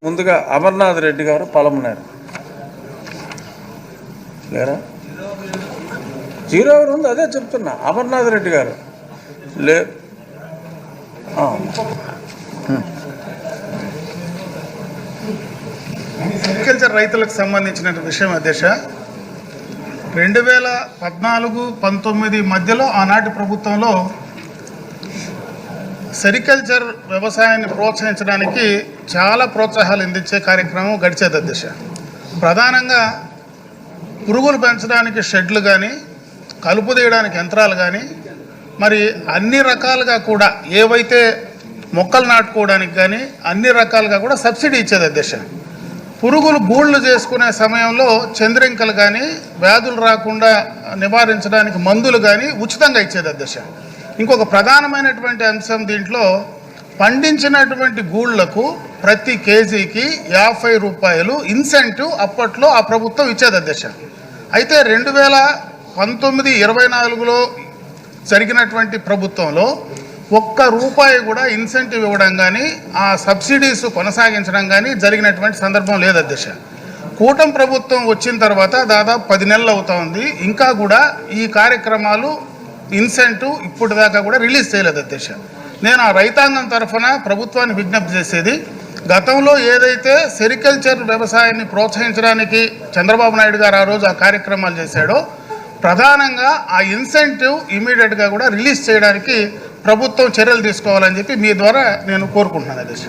ముందుగా అమర్నాథ్ రెడ్డి గారు పలమనేరు లేరా? జీరో ఎవరు ఉంది? అదే చెప్తున్నా, అమర్నాథ్ రెడ్డి గారు లే. అగ్రికల్చర్ రైతులకు సంబంధించిన విషయం అధ్యక్ష, 2014-19 మధ్యలో ఆనాటి ప్రభుత్వంలో సెరికల్చర్ వ్యవసాయాన్ని ప్రోత్సహించడానికి చాలా ప్రోత్సాహాలు అందించే కార్యక్రమం గడిచేది అధ్యక్ష. ప్రధానంగా పురుగులు పెంచడానికి షెడ్లు కానీ, కలుపు తీయడానికి యంత్రాలు కానీ, మరి అన్ని రకాలుగా కూడా ఏవైతే మొక్కలు నాటుకోవడానికి కానీ అన్ని రకాలుగా కూడా సబ్సిడీ ఇచ్చేది అధ్యక్ష. పురుగులు గూళ్ళు చేసుకునే సమయంలో చంద్రింకలు కానీ వ్యాధులు రాకుండా నివారించడానికి మందులు కానీ ఉచితంగా ఇచ్చేది అధ్యక్ష. ఇంకొక ప్రధానమైనటువంటి అంశం దీంట్లో పండించినటువంటి గూళ్లకు ప్రతి కేజీకి 50 రూపాయలు ఇన్సెంటివ్ అప్పట్లో ఆ ప్రభుత్వం ఇచ్చేది అధ్యక్ష. అయితే 2019-24లో జరిగినటువంటి ప్రభుత్వంలో ₹1 కూడా ఇన్సెంటివ్ ఇవ్వడం కానీ ఆ సబ్సిడీస్ కొనసాగించడం కానీ జరిగినటువంటి సందర్భం లేదు అధ్యక్ష. కూటమి ప్రభుత్వం వచ్చిన తర్వాత దాదాపు 10 నెలలు అవుతా ఉంది, ఇంకా కూడా ఈ కార్యక్రమాలు ఇన్సెంటివ్ ఇప్పటిదాకా కూడా రిలీజ్ చేయలేదు అధ్యక్ష. నేను ఆ రైతాంగం తరఫున ప్రభుత్వాన్ని విజ్ఞప్తి చేసేది, గతంలో ఏదైతే సెరికల్చర్ వ్యవసాయాన్ని ప్రోత్సహించడానికి చంద్రబాబు నాయుడు గారు ఆ రోజు ఆ కార్యక్రమాలు చేశాడో ప్రధానంగా ఆ ఇన్సెంటివ్ ఇమీడియట్గా కూడా రిలీజ్ చేయడానికి ప్రభుత్వం చర్యలు తీసుకోవాలని చెప్పి మీ ద్వారా నేను కోరుకుంటున్నాను అధ్యక్ష.